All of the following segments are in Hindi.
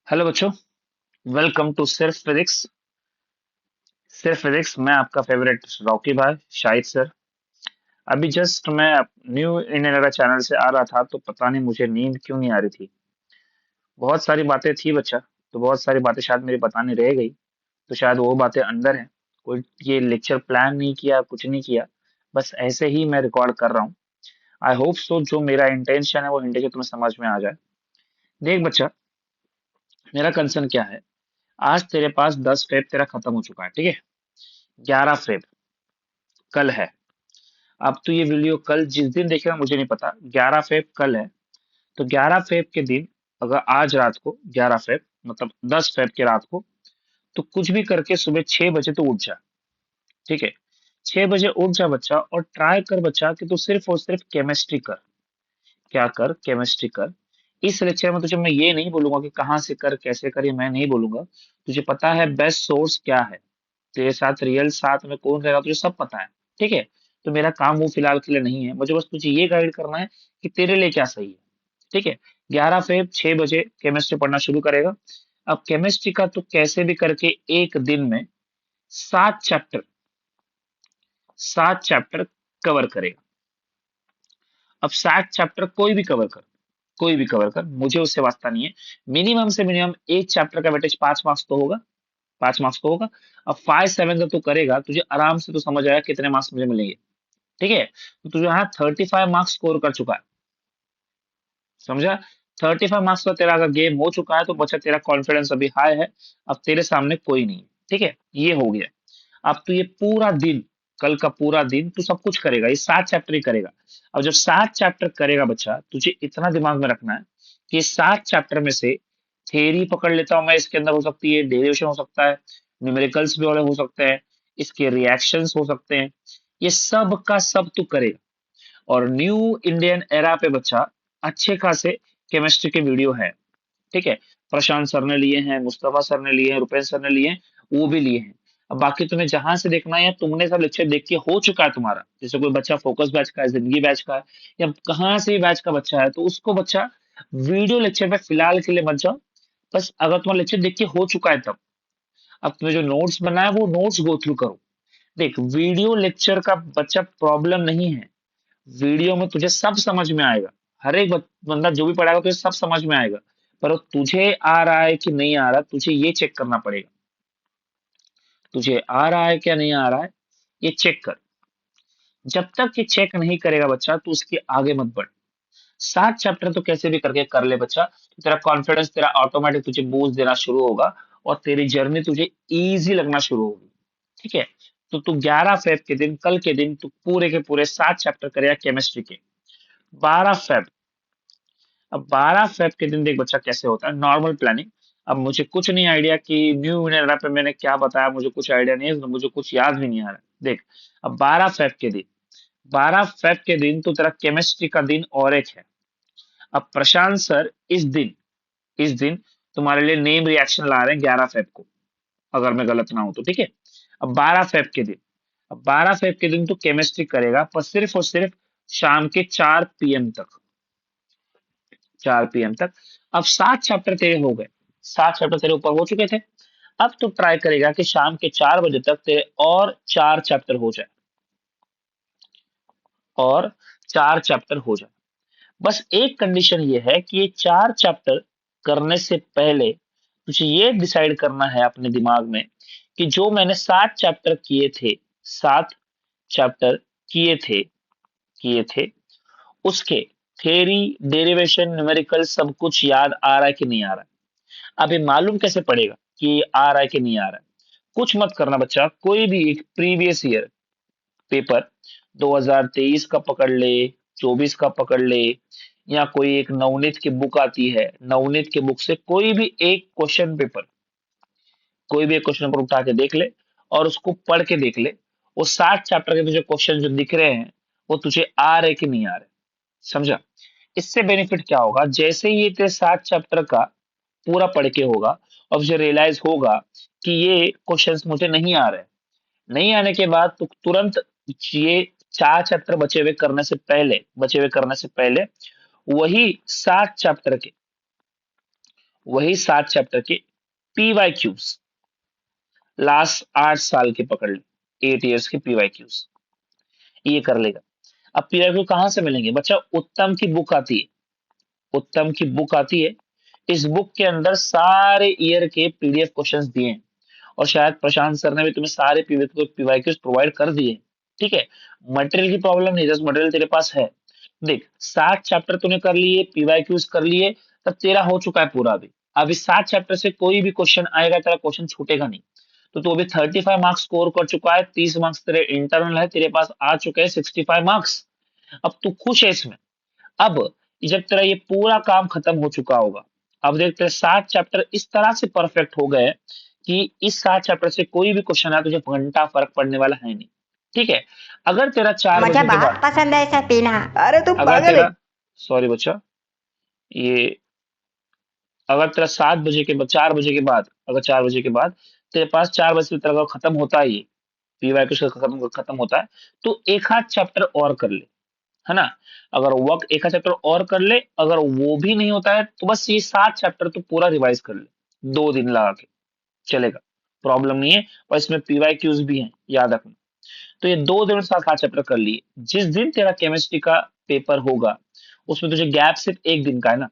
हेलो बच्चों। वेलकम टू सिर्फ फिजिक्स। सिर्फ फिजिक्स। मैं आपका फेवरेट रॉकी भाई शाहिद सर। अभी जस्ट मैं न्यू इंडियन एरा चैनल से आ रहा था तो पता नहीं मुझे नींद क्यों नहीं आ रही थी। बहुत सारी बातें थी बच्चा, तो बहुत सारी बातें शायद मेरी बतानी रह गई, तो शायद वो बातें अंदर हैं। कोई ये लेक्चर प्लान नहीं किया, कुछ नहीं किया, बस ऐसे ही मैं रिकॉर्ड कर रहा हूँ। आई होप सो जो मेरा इंटेंशन है वो इंटेंशन तुम्हें समझ में आ जाए। देख बच्चा, मेरा कंसर्न क्या है। आज तेरे पास 10 फेब तेरा खत्म हो चुका है, ठीक है। 11 फेब कल है। अब तो ये वीडियो कल जिस दिन देखेगा मुझे नहीं पता, 11 फेब कल है। तो 11 फेब के दिन, अगर आज रात को 11 फेब मतलब 10 फेब के रात को, तो कुछ भी करके सुबह 6 बजे तो उठ जा, ठीक है। 6 बजे उठ जा बच्चा, और ट्राई कर बच्चा कि तू सिर्फ और सिर्फ केमिस्ट्री कर। क्या कर? केमिस्ट्री कर। इस लेक्चर में तुझे मैं ये नहीं बोलूंगा कि कहाँ से कर, कैसे कर, ये मैं नहीं बोलूंगा। तुझे पता है बेस्ट सोर्स क्या है, तेरे साथ रियल साथ में कौन रहेगा, तुझे सब पता है, ठीक है। तो मेरा काम वो फिलहाल के लिए नहीं है, मुझे बस तुझे ये गाइड करना है कि तेरे लिए क्या सही है, ठीक है। 11 फेब 6 बजे केमिस्ट्री पढ़ना शुरू करेगा। अब केमिस्ट्री का तो कैसे भी करके एक दिन में 7 चैप्टर, 7 चैप्टर कवर करेगा। अब 7 चैप्टर कोई भी कवर कर, कोई भी कवर कर, मुझे उससे वास्ता नहीं है। मिनिमम से मिनिमम एक चैप्टर का वेटेज 5 मार्क्स तो होगा, 5 मार्क्स तो होगा। अब 5 7 जब तू करेगा, तुझे आराम से तो समझ आएगा कितने मार्क्स मुझे मिलेंगे, ठीक है। तो तू यहाँ 35 मार्क्स स्कोर कर चुका है, समझा। 35 मार्क्स का तेरा अगर गेम हो चुका है तो बच्चा तेरा कॉन्फिडेंस अभी हाई है। अब तेरे सामने कोई नहीं है, ठीक है, ये हो गया। अब तू ये पूरा दिन, कल का पूरा दिन तू सब कुछ करेगा, ये 7 चैप्टर ही करेगा। अब जब 7 चैप्टर करेगा बच्चा, तुझे इतना दिमाग में रखना है कि 7 चैप्टर में से थेरी पकड़ लेता हूं मैं, इसके अंदर हो सकती है, डेरिवेशन हो सकता है, न्यूमेरिकल्स भी वाले हो सकते हैं, इसके रिएक्शंस हो सकते हैं, ये सब का सब तू करेगा। और न्यू इंडियन एरा पे बच्चा अच्छे खासे केमिस्ट्री के वीडियो है, ठीक है। प्रशांत सर ने लिए हैं, मुस्तफा सर ने लिए हैं, रुपेश सर ने लिए हैं, वो भी लिए हैं। अब बाकी तुम्हें जहां से देखना है, या तुमने सब लेक्चर देख के हो चुका है तुम्हारा, जैसे कोई बच्चा फोकस बैच का है, जिंदगी बैच का है, या कहाँ से भी बैच का बच्चा है, तो उसको बच्चा वीडियो लेक्चर पे फिलहाल के लिए मत जाओ। बस अगर तुम्हारा लेक्चर देख के हो चुका है तब, अब तुम्हें जो नोट्स बनाया वो नोट्स गो थ्रू करो। देख, वीडियो लेक्चर का बच्चा प्रॉब्लम नहीं है, वीडियो में तुझे सब समझ में आएगा। हर एक बंदा जो भी पढ़ाएगा तुझे सब समझ में आएगा। पर वो तुझे आ रहा है कि नहीं आ रहा, तुझे ये चेक करना पड़ेगा। तुझे आ रहा है क्या नहीं आ रहा है, ये चेक कर। जब तक ये चेक नहीं करेगा बच्चा, तो उसके आगे मत बढ़। 7 चैप्टर तो कैसे भी करके कर ले बच्चा, तो तेरा कॉन्फिडेंस तेरा ऑटोमेटिक तुझे बूस्ट देना शुरू होगा, और तेरी जर्नी तुझे इजी लगना शुरू होगी, ठीक है। तो तू 11 फेब के दिन, कल के दिन, तू पूरे के पूरे 7 चैप्टर करेगा केमिस्ट्री के। 12 फेब, अब 12 फेब के दिन देख बच्चा कैसे होता है नॉर्मल प्लानिंग। अब मुझे कुछ नहीं आइडिया कि न्यू ईयर पे मैंने क्या बताया, मुझे कुछ आइडिया नहीं है, तो मुझे कुछ याद भी नहीं आ रहा है। देख, अब 12 फेब के दिन तो तेरा केमिस्ट्री का दिन और एक है। अब प्रशांत सर इस दिन तुम्हारे लिए नेम रिएक्शन ला रहे हैं 11 फेब को, अगर मैं गलत ना हूं तो, ठीक है। अब 12 फेब के दिन, अब 12 फेब के दिन तो केमिस्ट्री करेगा, पर सिर्फ और सिर्फ शाम के 4 PM तक, 4 PM तक। अब 7 चैप्टर तेरे हो गए, 7 चैप्टर तेरे ऊपर हो चुके थे। अब तू ट्राई करेगा कि शाम के 4 बजे तक तेरे और 4 चैप्टर हो जाए, और 4 चैप्टर हो जाए। बस एक कंडीशन ये है कि ये 4 चैप्टर करने से पहले तुझे ये डिसाइड करना है अपने दिमाग में कि जो मैंने 7 चैप्टर किए थे, 7 चैप्टर किए थे किए थे, उसके थेरी, डेरिवेशन, न्यूमेरिकल सब कुछ याद आ रहा है कि नहीं आ रहा है। अब ये मालूम कैसे पड़ेगा कि आ रहा है कि नहीं आ रहा है। कुछ मत करना बच्चा, कोई भी एक प्रीवियस ईयर पेपर 2023 का पकड़ ले, 24 का पकड़ ले, या कोई एक नवनीत की बुक आती है, नवनीत की बुक से कोई भी एक क्वेश्चन पेपर, कोई भी एक क्वेश्चन पेपर उठा के देख ले, और उसको पढ़ के देख ले। वो 7 चैप्टर के तुझे क्वेश्चन जो दिख रहे हैं, वो तुझे आ रहे कि नहीं आ रहे, समझा। इससे बेनिफिट क्या होगा, जैसे ही ये तेरे 7 चैप्टर का पूरा पढ़ के होगा, और तुझे रियलाइज होगा कि ये क्वेश्चंस मुझे नहीं आ रहे, नहीं आने के बाद तो तुरंत ये 4 चैप्टर बचे हुए करने से पहले वही 7 चैप्टर के वही 7 चैप्टर के पीवाईक्यूज, लास्ट 8 साल के पकड़ ले, 8 इयर्स के पीवाईक्यूज, ये कर लेगा। अब पीवाईक्यू कहां से मिलेंगे बच्चा? उत्तम की बुक आती है, उत्तम की बुक आती है। इस बुक के अंदर सारे ईयर के पीडीएफ क्वेश्चंस दिए हैं, और शायद प्रशांत सर ने भी तुम्हें सारे पीवाईक्यूज प्रोवाइड कर दिए। ठीक है, मटेरियल की प्रॉब्लम नहीं, जस्ट मटेरियल तेरे पास है। देख, 7 चैप्टर तूने कर लिए, पीवाईक्यूज कर लिए, तब तेरा हो चुका है पूरा। अभी 7 चैप्टर से कोई भी क्वेश्चन आएगा, तेरा क्वेश्चन छूटेगा नहीं। तो तू अभी 35 मार्क्स स्कोर कर चुका है, 30 मार्क्स तेरे इंटरनल है, तेरे पास आ चुके हैं 65 मार्क्स। अब तू खुश है इसमें। अब जब तेरा ये पूरा काम खत्म हो चुका होगा, अब देख तेरे 7 चैप्टर इस तरह से परफेक्ट हो गए कि इस 7 चैप्टर से कोई भी क्वेश्चन आया तुझे घंटा फर्क पड़ने वाला है नहीं। ठीक है, अगर तेरा 4 मुझे बजे के बहुत बाद, पसंद है ऐसा पीना। अरे तू अगर पागल है। तेरा, सॉरी बच्चा, ये अगर तेरा 7 बजे के बाद, 4 बजे के बाद, अगर 4 बजे के बाद तेरे पास 4 बजे से तेरा खत्म होता है, ये पीवाई खत्म खत्म होता है, तो एक आध चैप्टर और कर ले, है ना। अगर वक्त एक आध चैप्टर और कर ले, अगर वो भी नहीं होता है तो बस ये 7 चैप्टर तो पूरा रिवाइज कर ले 2 दिन लगा के, चलेगा, प्रॉब्लम नहीं है। और इसमें पीवाई क्यूज भी हैं, याद रखना। तो ये 2 दिन में 7 चैप्टर कर लिए। जिस दिन तेरा केमिस्ट्री का पेपर होगा, उसमें तुझे गैप सिर्फ एक दिन का है ना।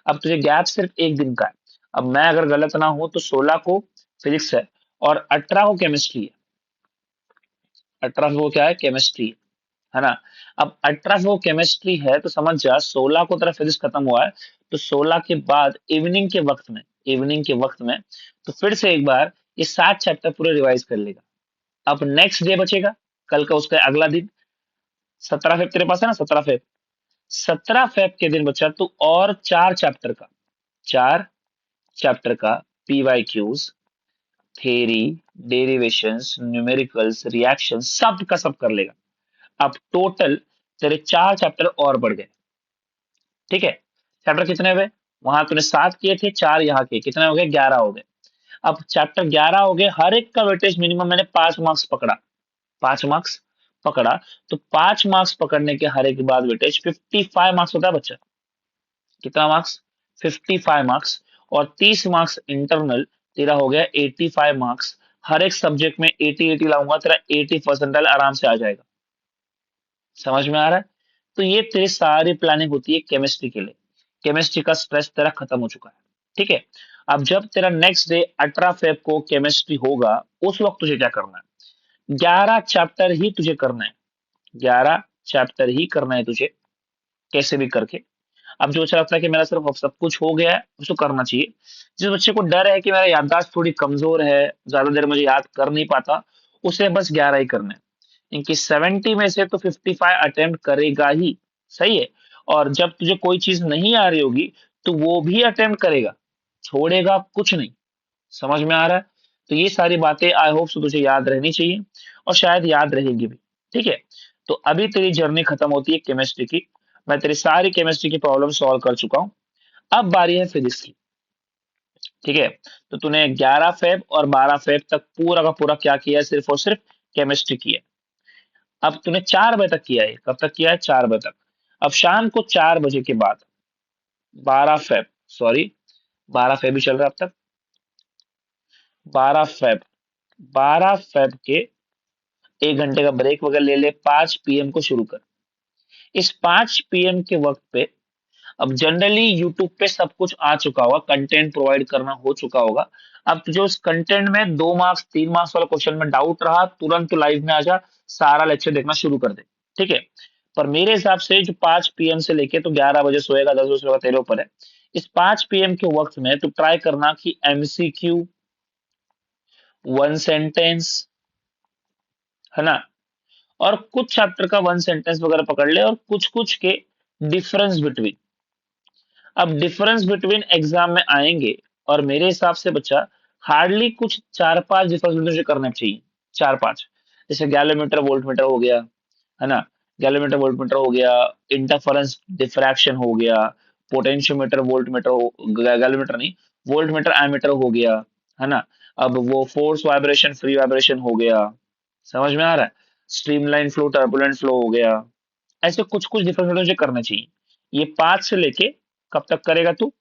अब तुझे गैप सिर्फ एक दिन का है। अब मैं अगर गलत ना हूं तो 16 को फिजिक्स है, और 18 को केमिस्ट्री है। 18 को क्या है? केमिस्ट्री है ना। अब 18 को केमिस्ट्री है तो समझ जा, 16 को तेरा फिजिक्स खत्म हुआ है, तो 16 के बाद इवनिंग के वक्त में, इवनिंग के वक्त में तो फिर से एक बार ये 7 चैप्टर पूरे रिवाइज कर लेगा। अब नेक्स्ट डे बचेगा, कल का उसका अगला दिन, 17 फेब तेरे पास है ना, 17 फेब, 17 फेब के दिन बच्चा तू और 4 चैप्टर का, 4 चैप्टर का PYQs, theory, derivations, numericals, reaction, सब का सब कर लेगा। अब टोटल तेरे 4 चैप्टर और बढ़ गए। ठीक है, चैप्टर कितने हुए? वहां तूने 7 किए थे, 4 यहाँ के, कितने हो गए? 11 हो गए। अब चैप्टर 11 हो गए, हर एक का वेटेज मिनिमम मैंने 5 मार्क्स पकड़ा, 5 मार्क्स पकड़ा, तो 5 मार्क्स पकड़ने के हर एक के बाद वेटेज 55 मार्क्स होता है बच्चा। कितना मार्क्स? 55 मार्क्स। और 30 मार्क्स इंटरनल, तेरा हो गया 85 मार्क्स। हर एक सब्जेक्ट में 80-80 लाऊंगा, तेरा 80 परसेंटाइल आराम से आ जाएगा। समझ में आ रहा है? तो ये तेरी सारी प्लानिंग होती है केमिस्ट्री के लिए। केमिस्ट्री का स्ट्रेस तेरा खत्म हो चुका है। ठीक है, अब जब तेरा नेक्स्ट डे 18 फेब को केमिस्ट्री होगा, उस वक्त तुझे क्या करना है? 11 चैप्टर ही तुझे करना है, 11 चैप्टर ही करना है तुझे, कैसे भी करके। अब जो बच्चा लगता है कि मेरा सिर्फ अब सब कुछ हो गया है, उसको करना चाहिए। जिस बच्चे को डर है कि मेरा याददाश्त थोड़ी कमजोर है, ज्यादा देर मुझे याद कर नहीं पाता, उसे बस 11 ही करना है। इनकी 70 में से तो 55 अटेम्प्ट करेगा ही, सही है। और जब तुझे कोई चीज नहीं आ रही होगी तो वो भी अटेम्प्ट करेगा, छोड़ेगा कुछ नहीं। समझ में आ रहा है? तो ये सारी बातें आई होप तुझे याद रहनी चाहिए, और शायद याद रहेगी भी। ठीक है, तो अभी तेरी जर्नी खत्म होती है केमिस्ट्री की। मैं तेरी सारी केमिस्ट्री की प्रॉब्लम सॉल्व कर चुका हूं। अब बारी है फिजिक्स की। ठीक है, तो तूने 11 फेब और 12 फेब तक पूरा का पूरा क्या किया है? सिर्फ और सिर्फ केमिस्ट्री की है। अब तूने 4 बजे तक किया है, कब तक किया है? 4 बजे तक। अब शाम को 4 बजे के बाद, 12 फेब, सॉरी 12 फेब ही चल रहा है अब तक, 12 फेब, 12 फेब के 1 घंटे का ब्रेक वगैरह ले ले, 5 PM को शुरू कर। इस 5 PM के वक्त पे, अब जनरली यूट्यूब पे सब कुछ आ चुका होगा, कंटेंट प्रोवाइड करना हो चुका होगा। अब तुझे उस कंटेंट में 2 मार्क्स 3 मार्क्स वाला क्वेश्चन में डाउट रहा, तुरंत लाइव में आ जा, सारा लेक्चर देखना शुरू कर दे। ठीक है, पर मेरे हिसाब से जो 5 PM से लेके तो 11 बजे सोएगा, 10 बजे सोएगा, तेरे ऊपर है। इस 5 PM के वक्त में तू ट्राई करना कि MCQ, 1 सेंटेंस, है ना, और कुछ चैप्टर का 1 सेंटेंस वगैरह पकड़ ले, और कुछ कुछ के डिफरेंस बिटवीन। अब डिफरेंस बिटवीन एग्जाम में आएंगे, और मेरे हिसाब से बच्चा हार्डली कुछ 4-5 डिफरेंस बिटवीन करने चाहिए, 4-5। जैसे गैलोमीटर वोल्टमीटर हो गया, है ना, गैलोमीटर वोल्टमीटर हो गया, इंटरफेरेंस डिफ्रैक्शन हो गया, पोटेंशियोमीटर वोल्टमीटर हो, गैलोमीटर नहीं, वोल्टमीटर एमीटर हो गया, है ना। अब वो फोर्स वाइब्रेशन फ्री वाइब्रेशन हो गया। समझ में आ रहा है? स्ट्रीमलाइन फ्लो टर्बुलेंट फ्लो हो गया। ऐसे कुछ कुछ डिफरेंस मुझे करना चाहिए। ये 5 से लेके कब तक करेगा तू?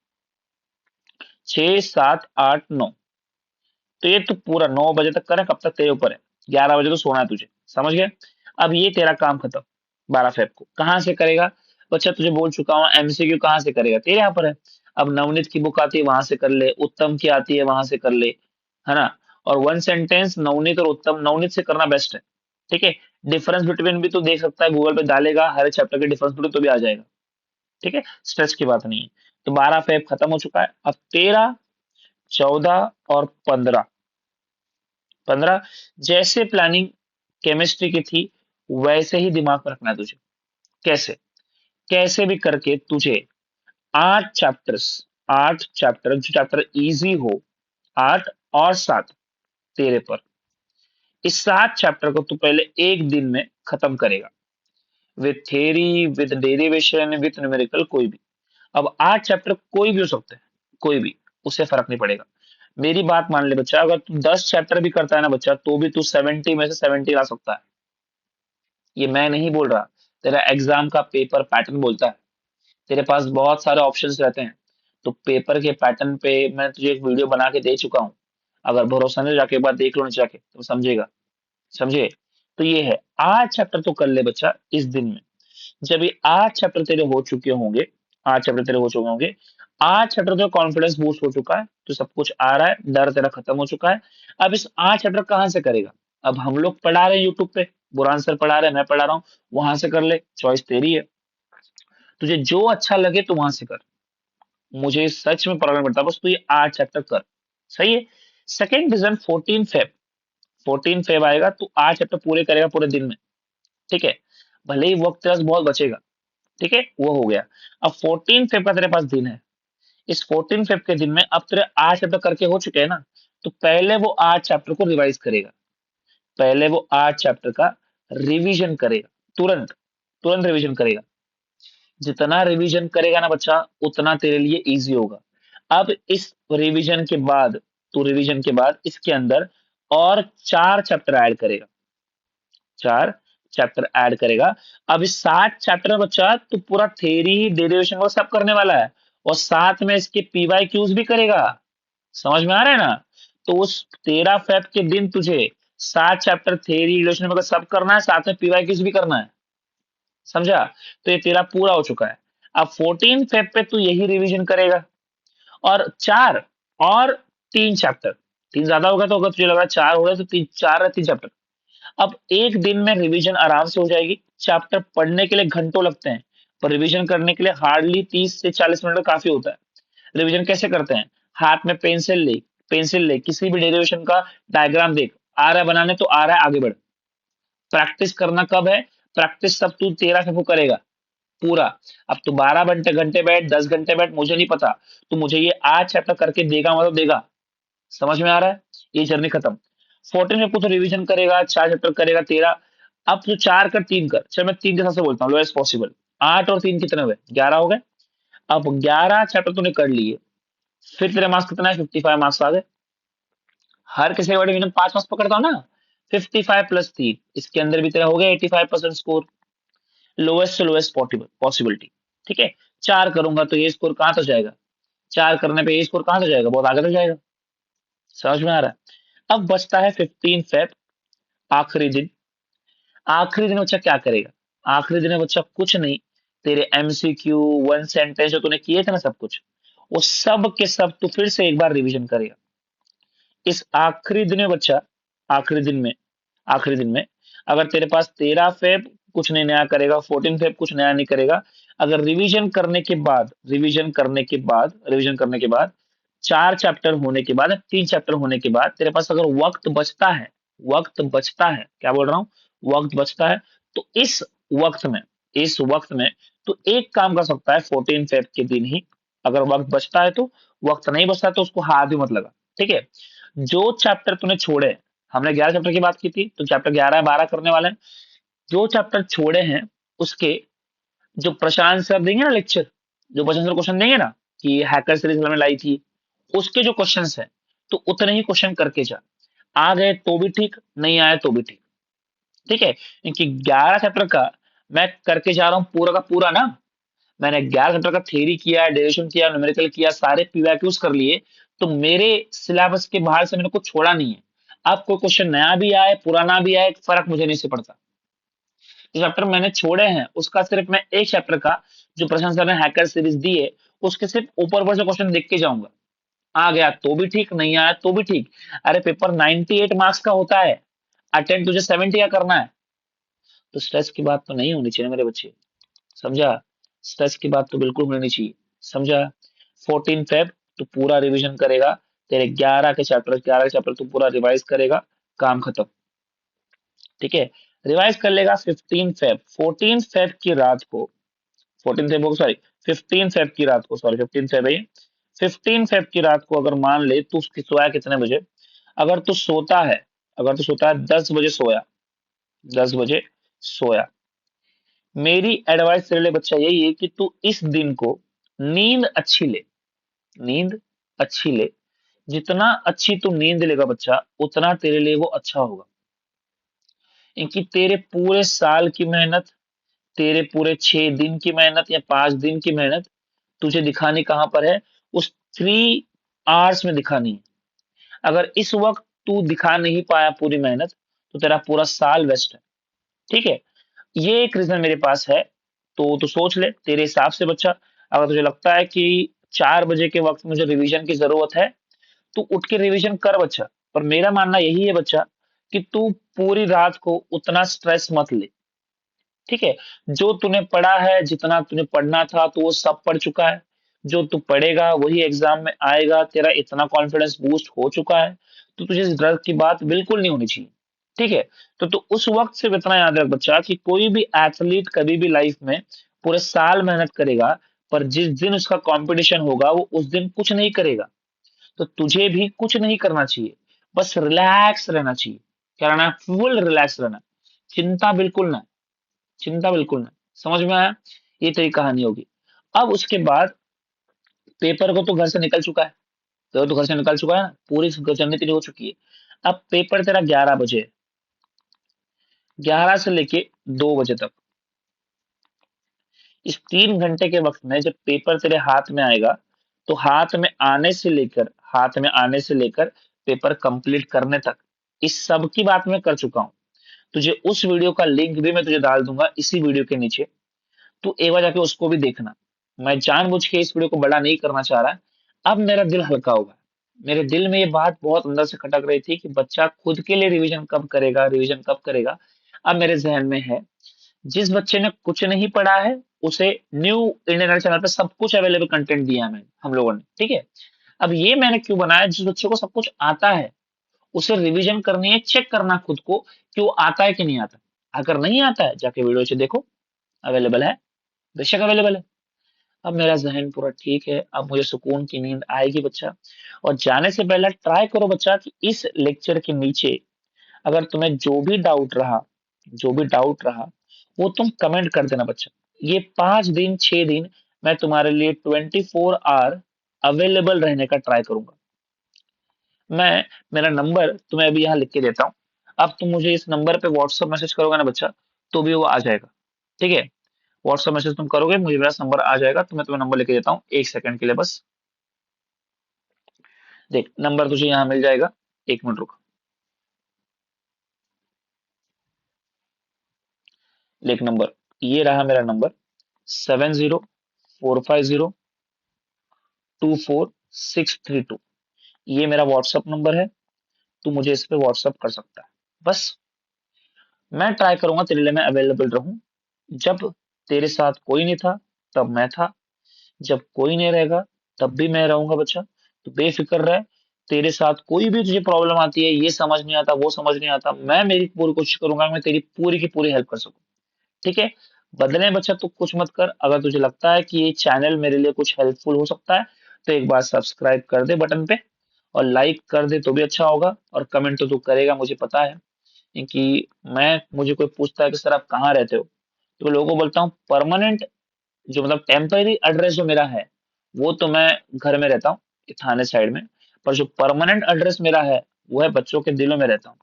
6, 7, 8, 9। तो ये तो पूरा 9 बजे तक करें, कब तक तेरे ऊपर है। 11 बजे तो सोना है तुझे, समझ गया। अब ये तेरा काम खत्म। 12 फेब को कहाँ से करेगा बच्चा, तुझे बोल चुका हूँ एमसीक्यू कहाँ से करेगा, तेरे यहाँ पर है। अब नवनीत की बुक आती है वहां से कर ले, उत्तम की आती है वहां से कर ले, है ना। और वन सेंटेंस नवनीत और उत्तम, नवनीत से करना बेस्ट है। ठीक है। डिफरेंस बिटवीन भी तू देख सकता है, गूगल पे डालेगा हर चैप्टर के डिफरेंस बिटवीन तो भी आ जाएगा। ठीक है, स्ट्रेस की बात नहीं है। तो 12 फेब खत्म हो चुका है। अब 13, 14 और 15 जैसे प्लानिंग केमिस्ट्री की थी वैसे ही दिमाग में रखना है तुझे। कैसे, कैसे भी करके तुझे 8 चैप्टर्स, 8 चैप्टर जो चैप्टर इजी हो, 8 और 7 तेरे पर, इस 7 चैप्टर को तू पहले एक दिन में खत्म करेगा, with theory, with derivation, with numerical, कोई भी। अब 8 चैप्टर कोई भी हो सकते हैं, कोई भी, उससे फर्क नहीं पड़ेगा। मेरी बात मान ले बच्चा, अगर तू 10 चैप्टर भी करता है ना बच्चा, तो भी तू 70 में से 70 ला सकता है। ये मैं नहीं बोल रहा, तेरा एग्जाम का पेपर पैटर्न बोलता है। तेरे पास बहुत सारे ऑप्शंस रहते हैं। तो पेपर के पैटर्न पे मैं तुझे एक वीडियो बना के दे चुका हूँ। अगर भरोसा नहीं, जाके एक बार देख लो, नीचे जाके तो समझेगा। समझे। तो ये है, 8 चैप्टर तो कर ले बच्चा इस दिन में। जब ये 8 चैप्टर तेरे हो चुके होंगे, 8 चैप्टर तेरे हो चुके होंगे, 8 चैप्टर तो कॉन्फिडेंस बूस्ट हो चुका है, तो सब कुछ आ रहा है, डर तेरा खत्म हो चुका है। अब इस 8 चैप्टर कहाँ से करेगा। अब हम लोग पढ़ा रहे हैं यूट्यूब पे, बुरान सर पढ़ा रहे हैं, मैं पढ़ा रहा हूँ, वहां से कर ले, चॉइस तेरी है। तुझे जो अच्छा लगे तो वहां से कर। मुझे सच में फर्क नहीं पड़ता, बस तू ये 8 चैप्टर कर। सही है। सेकेंड डिसीजन 14 फेब, 14 फेब आएगा, तू 8 चैप्टर पूरे करेगा पूरे दिन में। ठीक है। भले ही वक्त तेरा बहुत बचेगा। ठीक है, वो हो गया। अब 14 फेब का तेरे पास दिन है। इस 14 फेब के दिन में अब तेरे 8 चैप्टर करके हो चुके हैं ना, तो पहले वो 8 चैप्टर को रिवाइज करेगा। पहले वो 8 चैप्टर का रिवीजन करेगा, तुरंत, तुरंत रिवीजन करेगा। जितना रिवीजन करेगा ना बच्चा, उतना तेरे लिए इजी होगा। अब इस रिवीजन के बाद, तू रिवीजन के बाद इसके अंदर और 4 चैप्टर ऐड करेगा, 4 चैप्टर ऐड करेगा। अब इस 7 चैप्टर में बच्चा तू पूरा थेरी, डेरिवेशन वो सब करने वाला है, और साथ में इसके पीवाई क्यूज भी करेगा। समझ में आ रहा है ना। तो उस 13 फेब के दिन तुझे 7 चैप्टर थेरी, रिलेशन वगैरह सब करना है, साथ में पीवाई क्यूज भी करना है। समझा। तो ये तेरा पूरा हो चुका है। अब 14 फेब पे तू यही रिवीजन करेगा, और 4 और 3 चैप्टर, तीन ज्यादा होगा, तो अगर तुझे लगा 4 हो रहा है तो तीन, 4 या 3 चैप्टर। अब एक दिन में रिवीजन आराम से हो जाएगी। चैप्टर पढ़ने के लिए घंटों लगते हैं, पर रिवीजन करने के लिए हार्डली 30 से 40 मिनट काफी होता है। रिवीजन कैसे करते हैं, हाथ में पेंसिल ले, पेंसिल ले, किसी भी डेरिवेशन का डायग्राम देख, आ रहा है बनाने तो आ रहा है, आगे बढ़। प्रैक्टिस करना कब है, प्रैक्टिस सब तू 13 को करेगा पूरा। अब तू 12 घंटे घंटे बैठ, 10 घंटे बैठ, मुझे नहीं पता, तू मुझे ये 8 चैप्टर करके देगा, मतलब देगा। समझ में आ रहा है। ये जर्नी खत्म। 14 को तो रिवीजन करेगा, 4 चैप्टर करेगा तेरा। अब तो 4 कर 3 कर, चल मैं 3 के हिसाब से बोलता हूँ, लोएस्ट पॉसिबल। 8 और 3 कितने हुए, 11 हो गए। अब 11 चैप्टर तूने कर लिए, फिर तेरे मार्क्स कितना है, 55 मार्क्स आ गए। हर किसी का डिवीजन 5 मार्क्स पकड़ता हूँ ना, 55 + 3, इसके अंदर भी तेरा हो गया 85% स्कोर। लोएस्ट से लोएस्ट पॉसिबिलिटी। ठीक है। 4 करूंगा तो ये स्कोर कहां तक जाएगा, 4 करने पे ये स्कोर कहां तक जाएगा, बहुत आगे तक जाएगा। समझ में आ रहा है। अब बचता है 15 फेब, आखिरी दिन। आखिरी दिन बच्चा क्या करेगा, आखिरी दिन में बच्चा कुछ नहीं, तेरे एमसीक्यू, वन सेंटेंस जो तूने किए थे ना सब कुछ, वो सब के सब तू फिर से एक बार रिवीजन करेगा। इस आखिरी दिन में बच्चा, आखिरी दिन में, आखिरी दिन में, अगर तेरे पास 13 फेब कुछ नहीं नया करेगा, 14 फेब कुछ नया नहीं करेगा, अगर रिवीजन करने के बाद, रिवीजन करने के बाद 4 चैप्टर होने के बाद, 3 चैप्टर होने के बाद तेरे पास अगर वक्त बचता है, वक्त बचता है, क्या बोल रहा हूं, वक्त बचता है, तो वक्त में इस वक्त में तो एक काम कर सकता है 14 फेब के दिन ही। अगर वक्त बचता है तो, वक्त नहीं बचता तो उसको हाथ भी मत लगा। ठीक है। जो चैप्टर तूने छोड़े, हमने 11 चैप्टर की बात की थी, तो चैप्टर 11 12 करने वाले हैं। जो चैप्टर छोड़े हैं उसके, जो प्रशांत सर देंगे ना लेक्चर, जो प्रशांत सर क्वेश्चन देंगे ना, कि हैकर सीरीज हमने लाई थी, उसके जो क्वेश्चंस हैं, तो उतने ही क्वेश्चन करके जा। आ गए तो भी ठीक, नहीं आए तो भी ठीक। ठीक है। क्योंकि 11 चैप्टर का मैं करके जा रहा हूं पूरा का पूरा ना, मैंने 11 चैप्टर का थ्योरी किया, डेरिवेशन किया, न्यूमेरिकल किया, सारे पीवाईक्यूज कर लिए, तो मेरे सिलेबस के बाहर से मैंने कुछ छोड़ा नहीं है। अब कोई क्वेश्चन नया भी आए, पुराना भी आए, फर्क मुझे नहीं से पड़ता। जो चैप्टर मैंने छोड़े हैं उसका सिर्फ मैं एक चैप्टर का, जो प्रशांत सर ने हैकर सीरीज दी है, उसके सिर्फ ऊपर ऊपर से क्वेश्चन देख के जाऊंगा। आ गया तो भी ठीक, नहीं आया तो भी ठीक। अरे पेपर 98 मार्क्स का होता है, अटेम्प्ट तुझे 70 का करना है, तो स्ट्रेस की बात तो नहीं होनी चाहिए मेरे बच्चे, समझा? स्ट्रेस की बात तो बिल्कुल होनी नहीं चाहिए, समझा? 14 फेब तो पूरा रिवीजन करेगा, तेरे 11 के चैप्टर तू पूरा रिवाइज करेगा, काम खत्म। ठीक है, रिवाइज कर लेगा 15 फेब, 14 फेब की रात को, 14 फेब को सॉरी 15 फेब की रात को, सॉरी 15 फेब है ये, 15 फेब की रात को अगर मान ले तू उसकी सोया कितने बजे, अगर तू सोता है, अगर तू सोता है 10 बजे सोया, 10 बजे सोया, मेरी एडवाइस तेरे लिए बच्चा यही है कि तू इस दिन को नींद अच्छी ले, नींद अच्छी ले। जितना अच्छी तू नींद लेगा बच्चा, उतना तेरे लिए वो अच्छा होगा, क्योंकि तेरे पूरे साल की मेहनत, तेरे पूरे 6 दिन की मेहनत या 5 दिन की मेहनत तुझे दिखानी कहां पर है? उस 3 आवर्स में दिखानी है। अगर इस वक्त तू दिखा नहीं पाया पूरी मेहनत, तो तेरा पूरा साल वेस्ट है। ठीक है, ये एक रीजन मेरे पास है, तो तू सोच ले तेरे हिसाब से बच्चा। अगर तुझे लगता है कि 4 बजे के वक्त मुझे रिवीजन की जरूरत है, तू उठ के रिवीजन कर बच्चा। पर मेरा मानना यही है बच्चा कि तू पूरी रात को उतना स्ट्रेस मत ले। ठीक है, जो तूने पढ़ा है, जितना तूने पढ़ना था तो वो सब पढ़ चुका है, जो तू पढ़ेगा वही एग्जाम में आएगा, तेरा इतना कॉन्फिडेंस बूस्ट हो चुका है, तो तुझे इस डर की बात बिल्कुल नहीं होनी चाहिए। ठीक है, तो तू उस वक्त से इतना याद रख बच्चा कि कोई भी एथलीट कभी भी लाइफ में पूरे साल मेहनत करेगा, पर जिस दिन उसका कंपटीशन होगा वो उस दिन कुछ नहीं करेगा। तो तुझे भी कुछ नहीं करना चाहिए, बस रिलैक्स रहना चाहिए। क्या रहना है? फुल रिलैक्स रहना, चिंता बिल्कुल ना, चिंता बिल्कुल ना। समझ में आया? ये तेरी कहानी होगी। अब उसके बाद पेपर को तो घर से निकल चुका है, तो घर से निकल चुका है ना, पूरी जर्नी तेरी हो चुकी है। अब पेपर तेरा 11 बजे है, 11 से लेके 2 बजे तक, इस 3 घंटे के वक्त में जब पेपर तेरे हाथ में आएगा, तो हाथ में आने से लेकर पेपर कंप्लीट करने तक, इस सब की बात मैं कर चुका हूं। तुझे उस वीडियो का लिंक भी मैं तुझे डाल दूंगा इसी वीडियो के नीचे, तू एक बार जाके उसको भी देखना। मैं जानबूझ के इस वीडियो को बड़ा नहीं करना चाह रहा। अब मेरा दिल हल्का होगा, मेरे दिल में ये बात बहुत अंदर से खटक रही थी कि बच्चा खुद के लिए रिवीजन कब करेगा, रिवीजन कब करेगा। अब मेरे जहन में है, जिस बच्चे ने कुछ नहीं पढ़ा है, उसे न्यू इंडियन चैनल पे सब कुछ अवेलेबल कंटेंट दिया है हम लोगों ने। ठीक है, अब ये मैंने क्यों बनाया, जिस बच्चे को सब कुछ आता है उसे रिवीजन करनी है, चेक करना खुद को कि वो आता है कि नहीं आता। अगर नहीं आता है, जाके वीडियो से देखो, अवेलेबल है, बेशक अवेलेबल है। अब मेरा ज़हन पूरा ठीक है, अब मुझे सुकून की नींद आएगी बच्चा। और जाने से पहले ट्राई करो बच्चा कि इस लेक्चर के नीचे अगर तुम्हें जो भी डाउट रहा, वो तुम कमेंट कर देना बच्चा। ये 5 दिन 6 दिन मैं तुम्हारे लिए 24 आवर अवेलेबल रहने का ट्राई करूंगा। मैं मेरा नंबर तुम्हें अभी यहाँ लिख के देता हूँ। अब तुम मुझे इस नंबर पे व्हाट्सएप मैसेज करोगे ना बच्चा, तो भी वो आ जाएगा। ठीक है, व्हाट्सएप मैसेज तुम करोगे, मुझे मेरा नंबर आ जाएगा, तो मैं तुम्हें नंबर लेके देता हूँ, 1 सेकंड के लिए बस। देख, नंबर तुझे यहाँ मिल जाएगा, 1 मिनट रुक। देख नंबर, ये रहा मेरा नंबर, 7045024632। ये मेरा व्हाट्सएप नंबर है, तू मुझे इस पे व्हाट्सएप कर सकता है। बस मैं ट्राई करूंगा तेरे लिए मैं अवेलेबल रहूं। जब तेरे साथ कोई नहीं था, तब मैं था, जब कोई नहीं रहेगा तब भी मैं रहूंगा बच्चा। तो बेफिक्र रह, तेरे साथ कोई भी तुझे प्रॉब्लम आती है, ये समझ नहीं आता, वो समझ नहीं आता, मैं मेरी पूरी कोशिश करूंगा, मैं तेरी पूरी की पूरी हेल्प कर सकूं। ठीक है, बदले में बच्चा तू कुछ मत कर। अगर तुझे लगता है कि ये चैनल मेरे लिए कुछ हेल्पफुल हो सकता है, तो एक बार सब्सक्राइब कर दे बटन पे, और लाइक कर दे तो भी अच्छा होगा, और कमेंट तो तू करेगा मुझे पता है। क्योंकि मुझे कोई पूछता है कि सर आप कहाँ रहते हो, तो लोगों को बोलता हूँ परमानेंट, जो मतलब टेम्पररी एड्रेस जो मेरा है, वो तो मैं घर में रहता हूँ, थाने साइड में। पर जो परमानेंट एड्रेस मेरा है, वो है बच्चों के दिलों में रहता हूँ,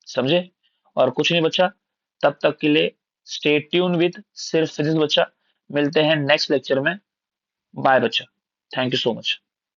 समझे? और कुछ नहीं बच्चा, तब तक के लिए स्टे ट्यून विद सिर्फ फिजिक्स बच्चा। मिलते हैं नेक्स्ट लेक्चर में। बाय बच्चा। Thank you so much.